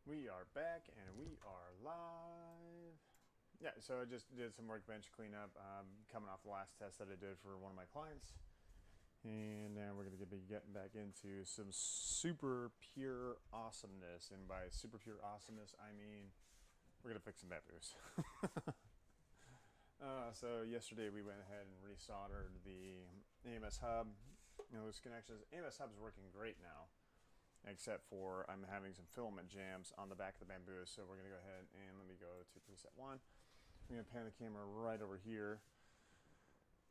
We are back and we are live. Yeah, so I just did some workbench cleanup, coming off the last test that I did for one of my clients. And now we're going to be getting back into some super pure awesomeness. And by super pure awesomeness, I mean we're going to fix some bamboos. So yesterday we went ahead and resoldered the AMS hub. Those connections, AMS hub is working great now, except for I'm having some filament jams on the back of the bamboo. So we're going to go ahead and let me go to preset 1. I'm going to pan the camera right over here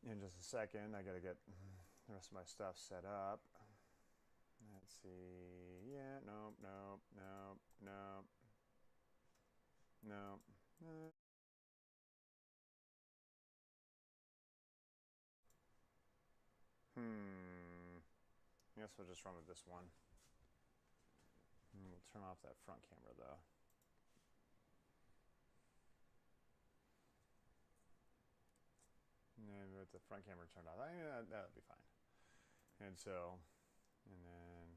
in just a second. I got to get the rest of my stuff set up. Let's see. Yeah, nope. I guess we'll just run with this one. And we'll turn off that front camera though. And with the front camera turned off, that'll be fine. And then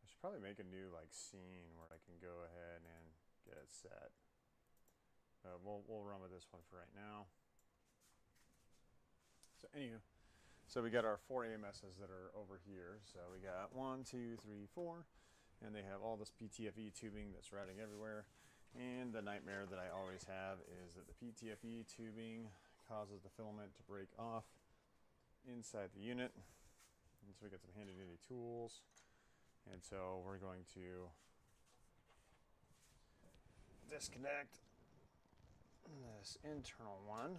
I should probably make a new scene where I can go ahead and get it set. We'll run with this one for right now. So anywho, so we got our 4 AMSs that are over here. So we got 1, 2, 3, 4, and they have all this PTFE tubing that's routing everywhere. And the nightmare that I always have is that the PTFE tubing causes the filament to break off inside the unit. And so we got some handy dandy tools. And so we're going to disconnect this internal one.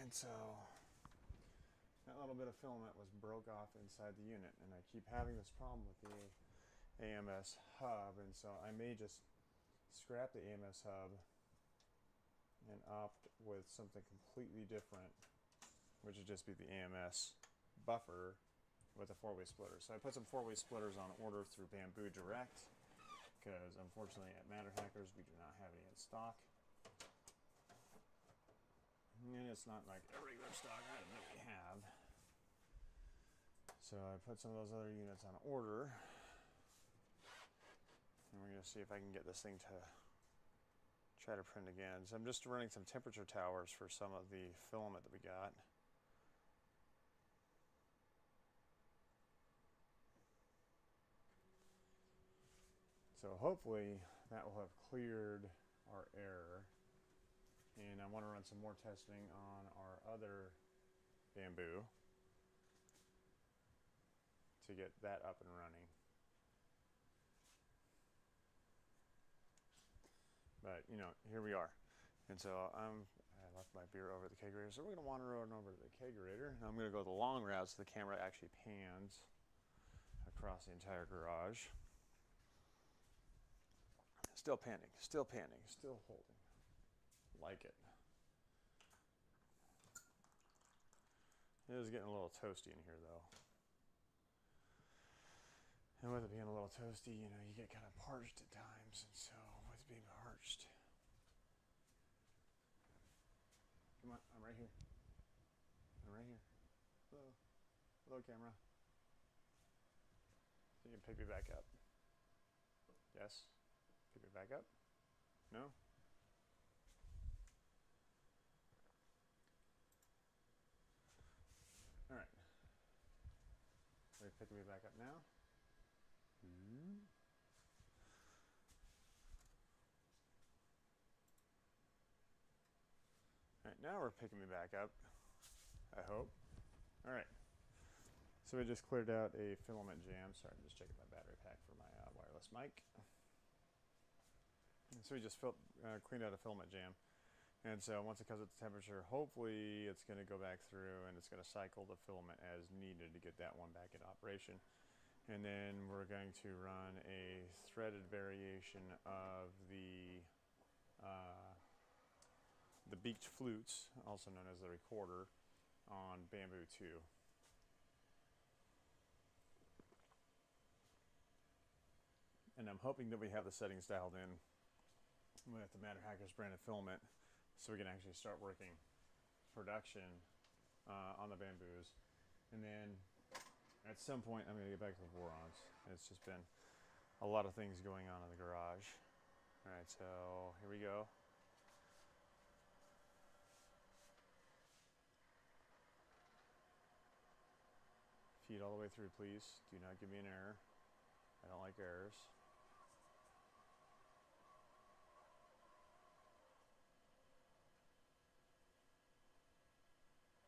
And so that little bit of filament was broke off inside the unit, and I keep having this problem with the AMS hub, and so I may just scrap the AMS hub and opt with something completely different, which would just be the AMS buffer with a 4-way splitter. So I put some 4-way splitters on order through Bamboo Direct, because unfortunately at Matter Hackers we do not have any in stock. And it's not like a regular stock item that we have. So I put some of those other units on order. And we're going to see if I can get this thing to try to print again. So I'm just running some temperature towers for some of the filament that we got. So hopefully that will have cleared our error. And I want to run some more testing on our other bamboo to get that up and running. But you know, here we are. And so I left my beer over at the kegerator, so we're going to wander on over to the kegerator. And I'm going to go the long route so the camera actually pans across the entire garage. Still panning, still holding. Like it. It is getting a little toasty in here though. And with it being a little toasty, you know, you get kind of parched at times. And so with being parched, come on, I'm right here. I'm right here. Hello. Hello, camera. So you can pick me back up. Yes? Pick me back up? No? All right. Are you picking me back up now? All right, now we're picking me back up, I hope. All right. So we just cleared out a filament jam. Sorry, I'm just checking my battery pack for my wireless mic. And so we just cleaned out a filament jam. And so once it comes up to temperature, hopefully it's going to go back through and it's going to cycle the filament as needed to get that one back in operation. And then we're going to run a threaded variation of the beaked flutes, also known as the recorder, on Bamboo 2. And I'm hoping that we have the settings dialed in with the Matter Hackers branded filament so we can actually start working production on the bamboos. And then at some point I'm going to get back to the Vorons. It's just been a lot of things going on in the garage. Alright, so here we go. Feed all the way through, please. Do not give me an error. I don't like errors.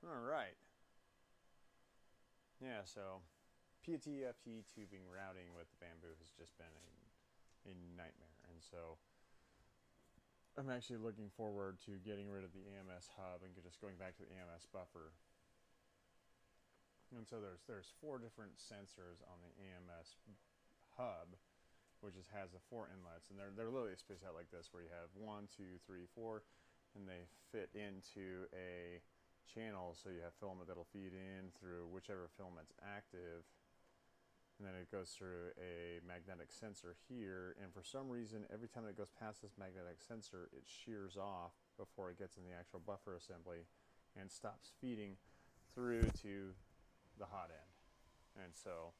Alright. Yeah, so PTFE tubing routing with the bamboo has just been a nightmare. And so I'm actually looking forward to getting rid of the AMS hub and just going back to the AMS buffer. And so there's 4 different sensors on the AMS hub, which has the 4 inlets, and they're literally spaced out like this, where you have 1, 2, 3, 4, and they fit into a channel, so you have filament that'll feed in through whichever filament's active, and then it goes through a magnetic sensor here, and for some reason every time it goes past this magnetic sensor it shears off before it gets in the actual buffer assembly and stops feeding through to the hot end. And so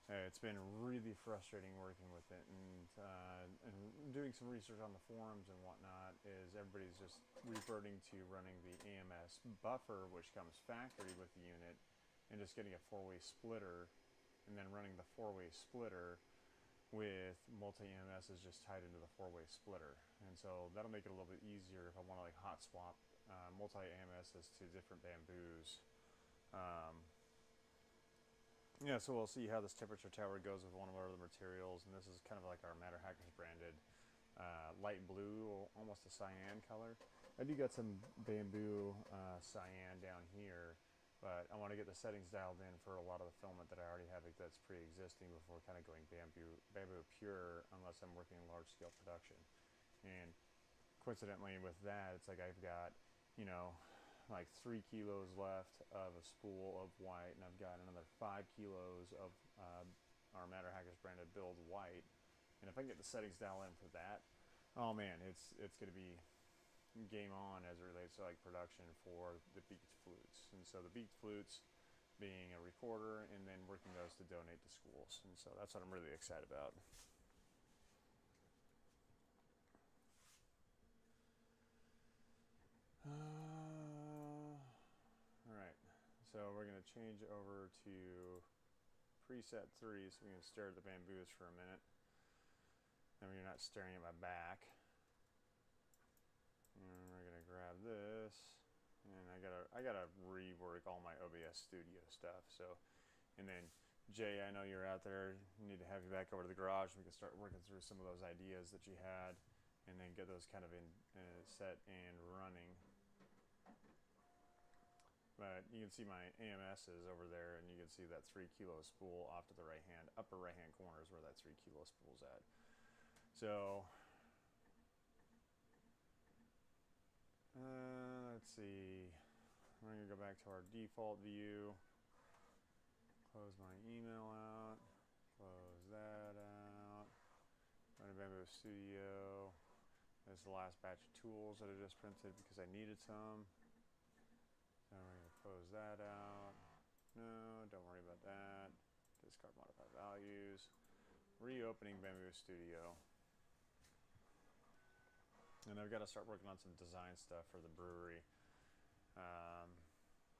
it's been really frustrating working with it, and doing some research on the forums and whatnot is everybody's just reverting to running the AMS buffer, which comes factory with the unit, and just getting a 4-way splitter, and then running the 4-way splitter with multi-AMSs just tied into the 4-way splitter. And so that'll make it a little bit easier if I want to like hot swap multi-AMSs to different bamboos. Yeah, so we'll see how this temperature tower goes with one of our other materials, and this is kind of like our Matter Hackers branded light blue, almost a cyan color. I do got some bamboo cyan down here, but I want to get the settings dialed in for a lot of the filament that I already have that's pre-existing before kind of going bamboo pure, unless I'm working in large-scale production. And coincidentally with that, it's like I've got, you know, like 3 kilos left of a spool of white, and I've got another 5 kilos of our Matter Hackers branded build white. And if I can get the settings dialed in for that, oh man, it's going to be game on as it relates to like production for the beaked flutes. And so the beaked flutes being a recorder, and then working those to donate to schools. And so that's what I'm really excited about. Alright, so we're going to change over to preset 3 so we can stare at the bamboos for a minute. And you're not staring at my back. And we're going to grab this. And I gotta rework all my OBS Studio stuff. So, and then Jay, I know you're out there. I need to have you back over to the garage. We can start working through some of those ideas that you had, and then get those kind of set and running. But you can see my AMSs over there, and you can see that 3 kilo spool off to the right hand, upper right hand corner is where that 3 kilo spool's at. So let's see. We're going to go back to our default view. Close my email out. Close that out. Run a Bamboo Studio. This is the last batch of tools that I just printed because I needed some. So we're going to close that out. No, don't worry about that. Discard modify values. Reopening Bamboo Studio. And I've got to start working on some design stuff for the brewery.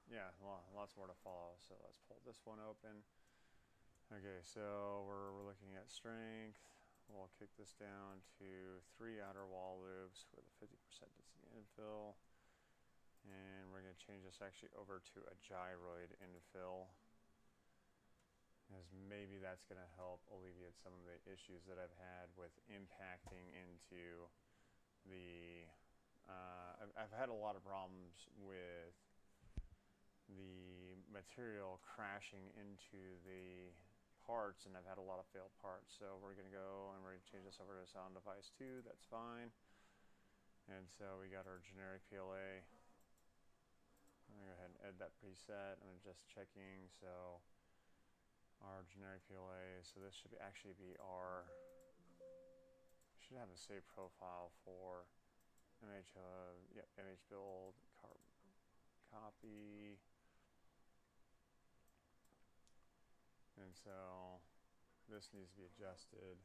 Yeah, lots more to follow. So let's pull this one open. Okay, so we're looking at strength. We'll kick this down to 3 outer wall loops with a 50% density infill. And we're going to change this actually over to a gyroid infill, as maybe that's going to help alleviate some of the issues that I've had with impacting into the I've had a lot of problems with the material crashing into the parts, and I've had a lot of failed parts. So we're going to go and we're going to change this over to sound device 2. That's fine. And so we got our generic PLA. I'm going to go ahead and add that preset. I'm just checking. So our generic PLA, so this should actually be our, should have a save profile for image image build, copy. And so this needs to be adjusted.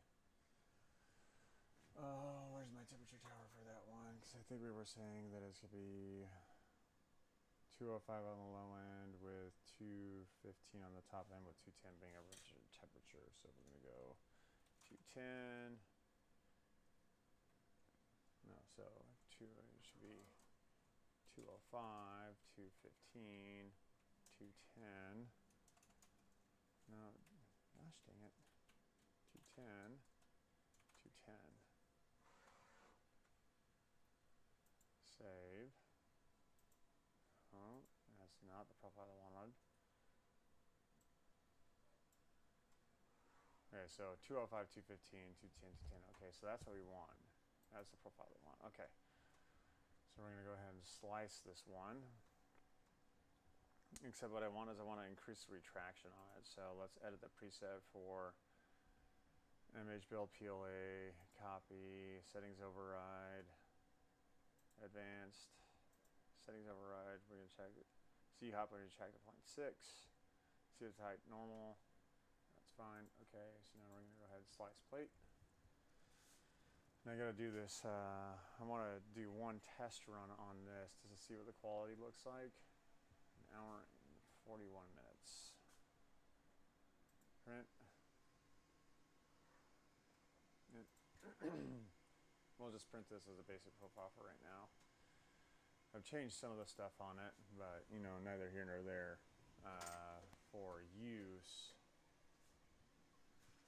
Oh, where's my temperature tower for that one? Because I think we were saying that it's going to be 205 on the low end with 215 on the top end, with 210 being a rigid temperature. So we're going to go 210. No, so it should be 205, 215, 210. No, gosh dang it. 210, 210. Save. Oh, that's not the profile I wanted. Okay, so 205, 215, 210, 210. Okay, so that's what we want. That's the profile we want. Okay. So we're going to go ahead and slice this one. Except what I want is I want to increase the retraction on it. So let's edit the preset for image build PLA, copy, settings override, advanced, settings override. We're going to check it. C hop, we're going to check the 0.6. See the height normal. That's fine. Okay, so now we're going to go ahead and slice plate. Now I got to do this. I want to do one test run on this just to see what the quality looks like. An hour and 41 minutes. Print. We'll just print this as a basic profile for right now. I've changed some of the stuff on it, but you know, neither here nor there. For use.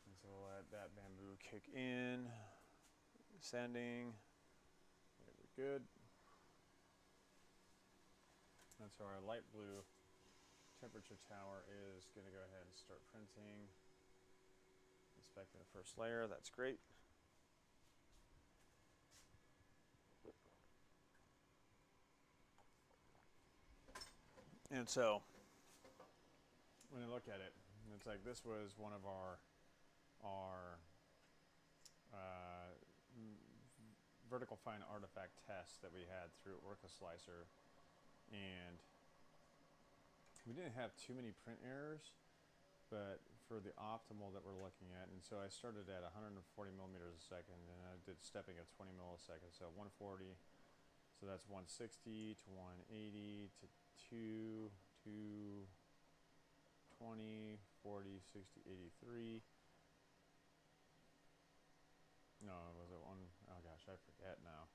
And so we'll let that bamboo kick in. Sending. We're good. And so our light blue temperature tower is going to go ahead and start printing. Inspecting the first layer. That's great. And so when you look at it, it's like this was one of our vertical fine artifact tests that we had through Orca Slicer, and we didn't have too many print errors, but for the optimal that we're looking at, and so I started at 140 millimeters a second, and I did stepping at 20 milliseconds, so 140, so that's 160 to 180 to 2 to 20, 40, 60, 83. No, was it one? Oh gosh, I forget now.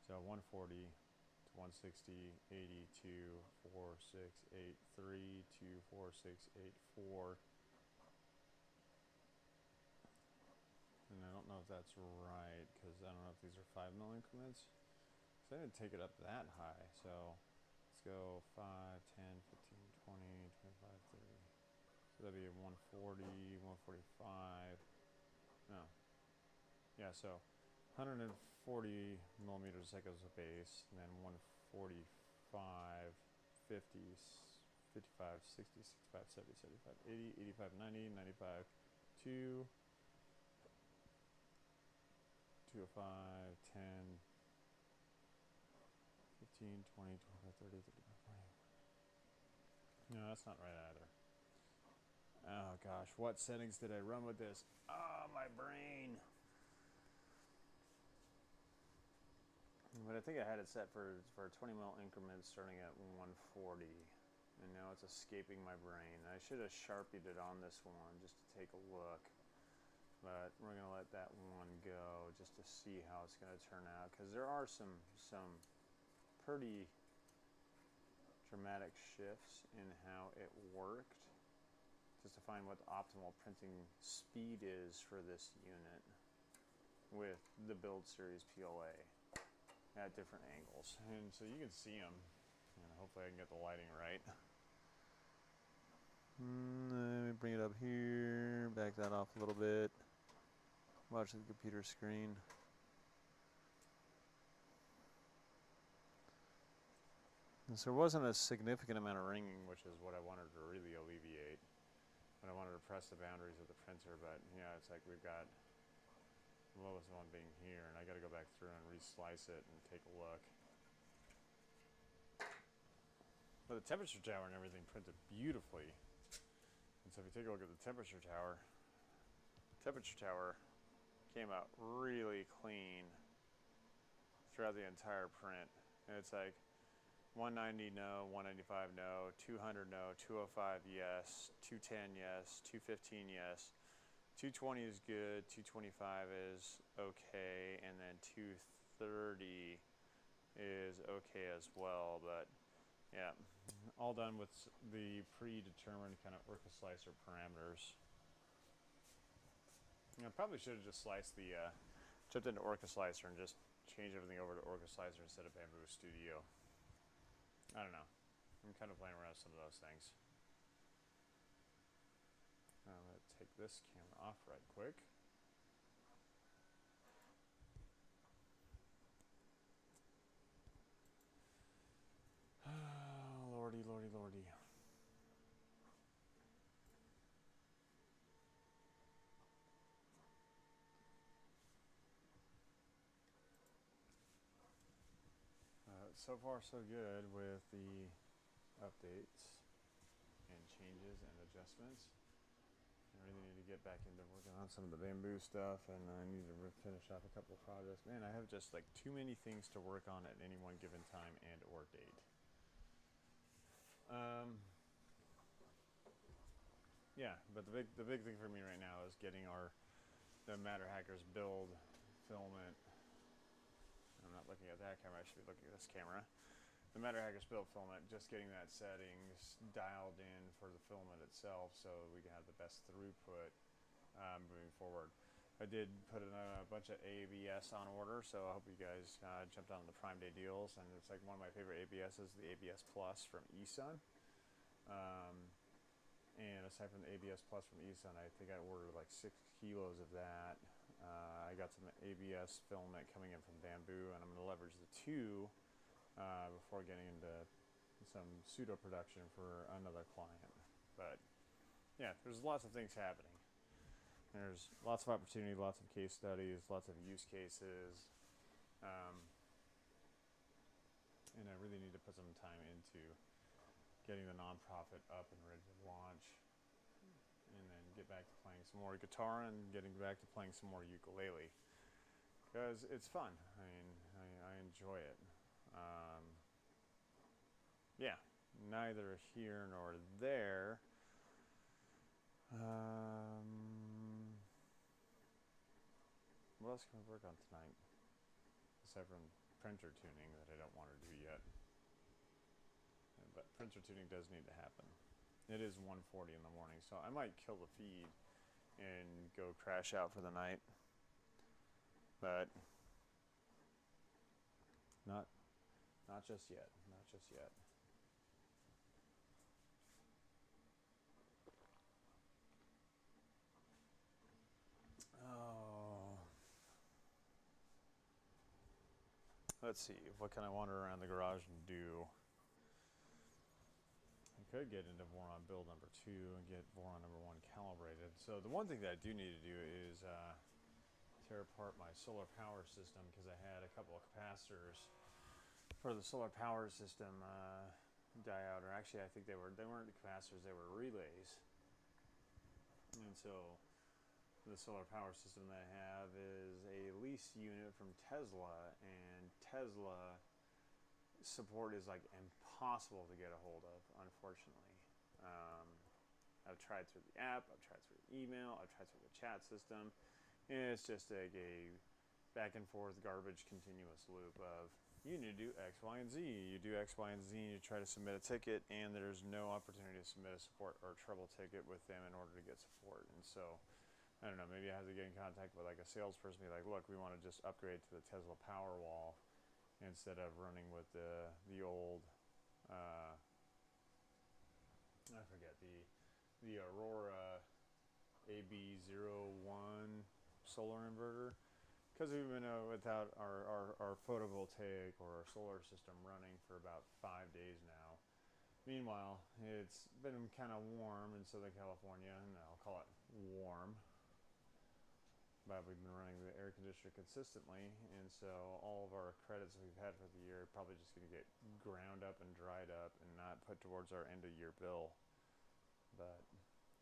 So 140 to 160, 80 to 4683 to 4684. And I don't know if that's right, because I don't know if these are 5 mil increments. So I didn't take it up that high. So let's go 5, 10, 15, 20, 25, 30. So that'd be 140, 145. No. Yeah, so 140 millimeters a second is a base, and then 145, 50, 55, 60, 65, 70, 75, 80, 85, 90, 95, 2, 205, 10, 15, 20, 25, 30, 35, 40. No, that's not right either. Oh gosh, what settings did I run with this? Oh, my brain. But I think I had it set for 20 mil increments starting at 140. And now it's escaping my brain. I should have Sharpied it on this one just to take a look. But we're going to let that one go just to see how it's going to turn out. Because there are some pretty dramatic shifts in how it worked. Just to find what the optimal printing speed is for this unit with the Build Series PLA at different angles. And so you can see them. And hopefully I can get the lighting right. Let me bring it up here, back that off a little bit. Watch the computer screen. And so there wasn't a significant amount of ringing, which is what I wanted to really alleviate. But I wanted to press the boundaries of the printer, but yeah, it's like we've got the lowest one being here, and I got to go back through and re-slice it and take a look. But the temperature tower and everything printed beautifully. And so if you take a look at the temperature tower came out really clean throughout the entire print. And it's like 190 no, 195 no, 200 no, 205 yes, 210 yes, 215 yes, 220 is good, 225 is okay, and then 230 is okay as well. But yeah, all done with the predetermined kind of Orca slicer parameters. I probably should have just sliced the jumped into Orca slicer and just changed everything over to Orca slicer instead of Bamboo Studio. I don't know. I'm kind of playing around with some of those things. I'm going to take this camera off right quick. Oh, lordy, lordy, lordy. So far so good with the updates and changes and adjustments. I really need to get back into working on some of the bamboo stuff, and I need to finish off a couple of projects. Man, I have just like too many things to work on at any one given time and or date. Yeah, but the big thing for me right now is getting the Matter Hackers build filament. I'm not looking at that camera, I should be looking at this camera. The Matter Hackers build filament, just getting that settings dialed in for the filament itself so we can have the best throughput moving forward. I did put a bunch of ABS on order, so I hope you guys jumped on the Prime Day deals, and it's like one of my favorite ABSs, the ABS Plus from eSun. And aside from the ABS Plus from eSun, I think I ordered like 6 kilos of that. I got some ABS filament coming in from Bamboo, and I'm going to leverage the two before getting into some pseudo production for another client. But yeah, there's lots of things happening. There's lots of opportunity, lots of case studies, lots of use cases, and I really need to put some time into getting the nonprofit up and ready to launch, and then get back to playing some more guitar and getting back to playing some more ukulele, because it's fun. I mean, I enjoy it. Yeah, neither here nor there. What else can we work on tonight, aside from printer tuning that I don't want to do yet? But printer tuning does need to happen. It is 1:40 in the morning, so I might kill the feed and go crash out for the night. But not just yet. Not just yet. Oh. Let's see. What can I wander around the garage and do? I could get into Voron build number 2 and get Voron number 1 calibrated. So the one thing that I do need to do is tear apart my solar power system, because I had a couple of capacitors for the solar power system die out, or actually I think they weren't capacitors, they were relays. And so the solar power system that I have is a lease unit from Tesla, and Tesla support is like impossible to get a hold of, unfortunately. I've tried through the app, I've tried through email, I've tried through the chat system, and it's just like a back and forth garbage continuous loop of, you need to do X, Y, and Z. You do X, Y, and Z, and you try to submit a ticket, and there's no opportunity to submit a support or trouble ticket with them in order to get support. And so, I don't know, maybe I have to get in contact with like a salesperson, be like, look, we want to just upgrade to the Tesla Powerwall instead of running with the old, I forget, the Aurora AB01 solar inverter. Because we've been without our photovoltaic or our solar system running for about 5 days now. Meanwhile, it's been kind of warm in Southern California, and I'll call it warm. But we've been running the air conditioner consistently, and so all of our credits we've had for the year are probably just going to get ground up and dried up and not put towards our end of year bill. But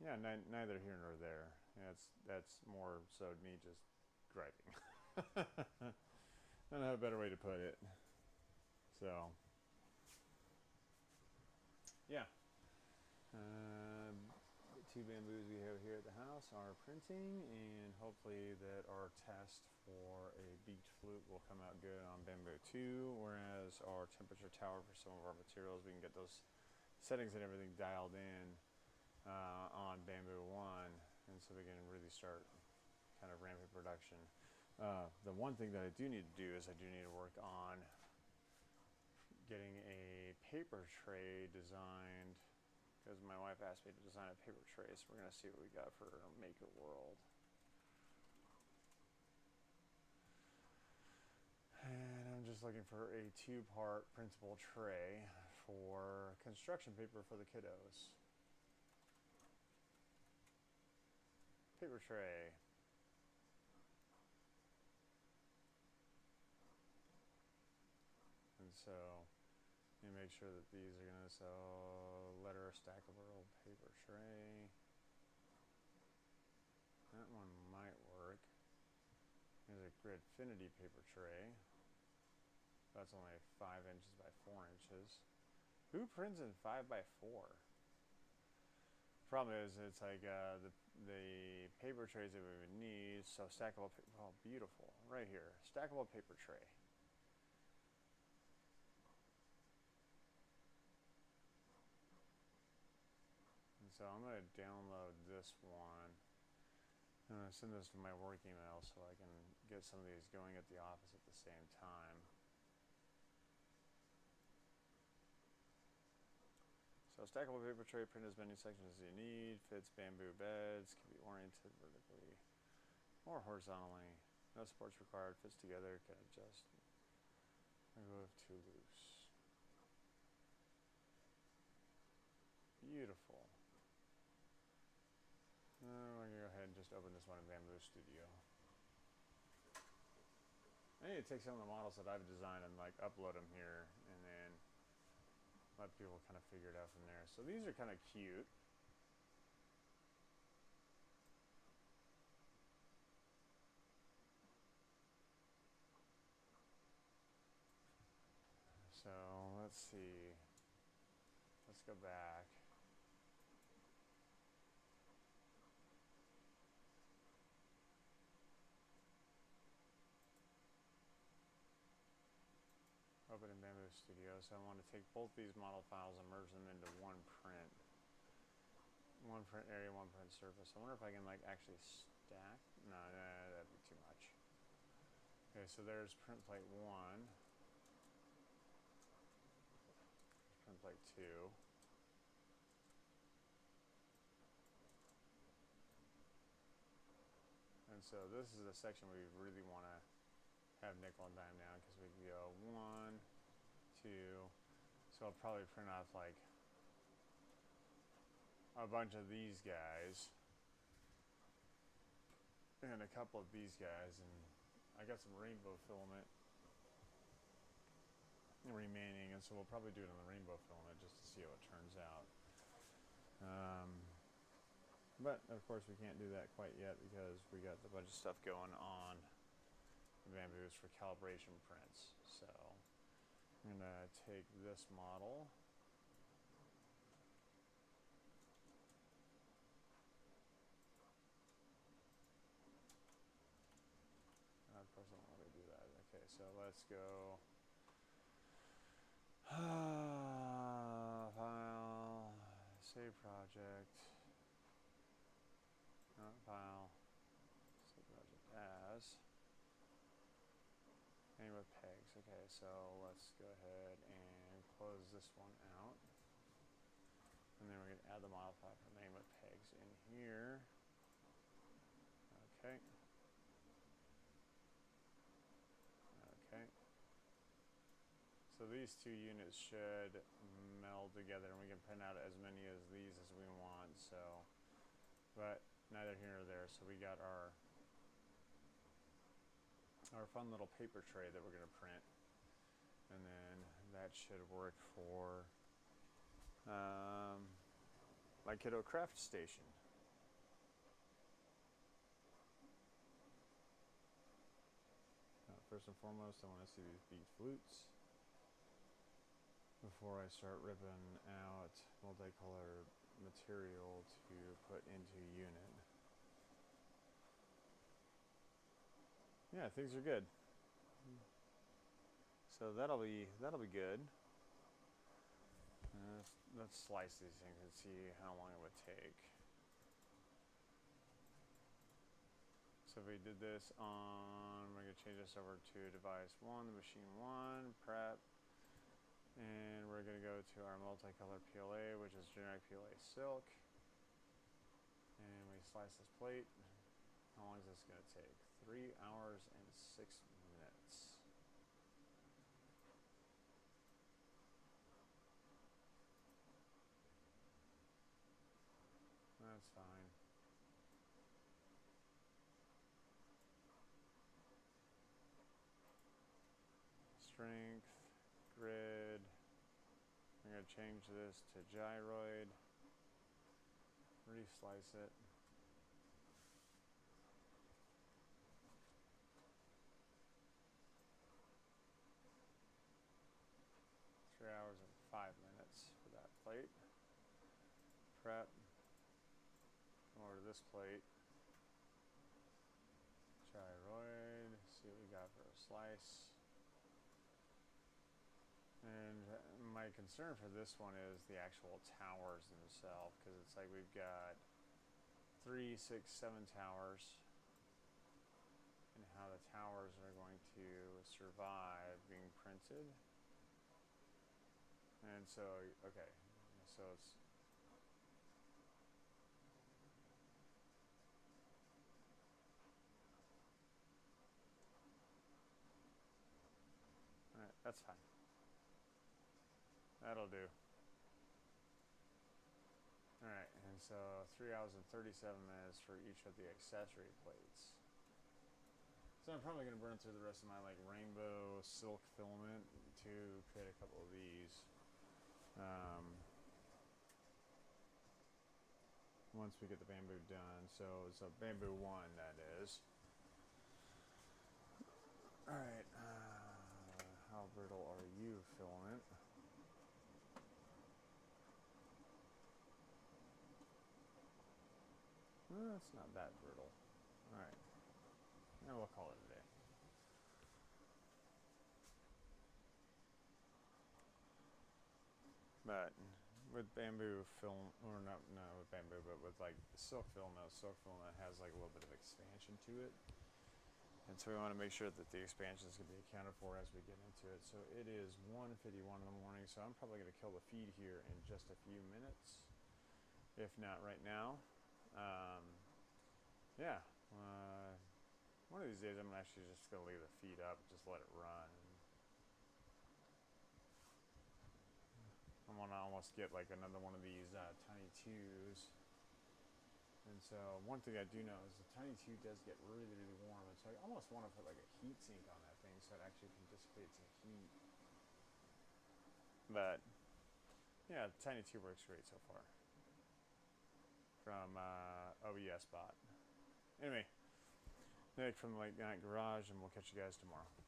yeah, neither here nor there. That's more so me just griping. I don't have a better way to put it. So, yeah. The two bamboos we have here at the house are printing, and hopefully that our test for a beaked flute will come out good on bamboo 2, whereas our temperature tower for some of our materials, we can get those settings and everything dialed in on bamboo 1, and so we can really start kind of ramping production. The one thing that I do need to do is I do need to work on getting a paper tray designed, because my wife asked me to design a paper tray, so we're going to see what we got for Maker World. And I'm just looking for a 2-part printable tray for construction paper for the kiddos. Paper tray. And so you make sure that these are going to sell letter stackable paper tray. That one might work. Here's a Gridfinity paper tray. That's only 5 inches by 4 inches. Who prints in 5 by 4? Problem is, it's like the paper trays that we would need. So stackable, oh, beautiful, right here, stackable paper tray. And so I'm going to download this one. I'm going to send this to my work email so I can get some of these going at the office at the same time. So stackable paper tray, print as many sections as you need, fits bamboo beds, can be oriented vertically or horizontally. No supports required, fits together, can adjust. I go with too loose. Beautiful. I'm going to go ahead and just open this one in Bamboo Studio. I need to take some of the models that I've designed and like upload them here and then let people kind of figure it out from there. So these are kind of cute. So let's see. Let's go back. Open in Bamboo Studio. So I want to take both these model files and merge them into one print. One print area, one print surface. I wonder if I can like actually stack. No, that'd be too much. Okay, so there's print plate 1. Print plate 2. And so this is the section we really want to have nickel and dime down, because we can go 1, 2. So I'll probably print off like a bunch of these guys and a couple of these guys, and I got some rainbow filament remaining, and so we'll probably do it on the rainbow filament just to see how it turns out. But of course we can't do that quite yet because we got a bunch of stuff going on the bamboos for calibration prints. So I'm going to take this model. Of course I don't want to do that. Okay, so let's go file, save project, not file, save project as, and with pegs. Okay, so let's go ahead and close this one out. And then we're going to add the model file for name with pegs in here. Okay. Okay. So these two units should meld together, and we can print out as many of these as we want. So, but neither here nor there. So we got our fun little paper tray that we're going to print, and then that should work for my kiddo craft station. first and foremost, I want to see these bead flutes before I start ripping out multicolor material to put into unit. Yeah, things are good. So that'll be good. Let's slice these things and see how long it would take. So if we did this on, we're going to change this over to device 1, the machine 1, prep, and we're going to go to our multicolor PLA, which is generic PLA silk, and we slice this plate. How long is this going to take? 3 hours and 6 minutes. That's fine. Strength, grid. I'm going to change this to gyroid. Reslice it. Hours and 5 minutes for that plate. Prep. Come over to this plate. Gyroid. See what we got for a slice. And my concern for this one is the actual towers themselves, because it's like we've got 3, 6, 7 towers, and how the towers are going to survive being printed. And so, okay, so it's all right, that's fine. That'll do. All right, and so 3 hours and 37 minutes for each of the accessory plates. So I'm probably going to burn through the rest of my like rainbow silk filament to create a couple of these. Once we get the bamboo done, so it's a bamboo 1, that is. All right, how brittle are you, filament? Well, it's not that brittle. All right, now we'll call it a day. But with bamboo film, or not with bamboo, but with like silk filament has like a little bit of expansion to it. And so we want to make sure that the expansions can be accounted for as we get into it. So it is 1:51 in the morning, so I'm probably going to kill the feed here in just a few minutes, if not right now. Yeah, one of these days I'm actually just going to leave the feed up, just let it run. I want to almost get like another one of these Tiny 2s. And so one thing I do know is the Tiny 2 does get really, really warm. And so I almost want to put like a heat sink on that thing so it actually can dissipate some heat. But yeah, the Tiny 2 works great so far. From OBS bot. Anyway, Nick from the Late Night Garage, and we'll catch you guys tomorrow.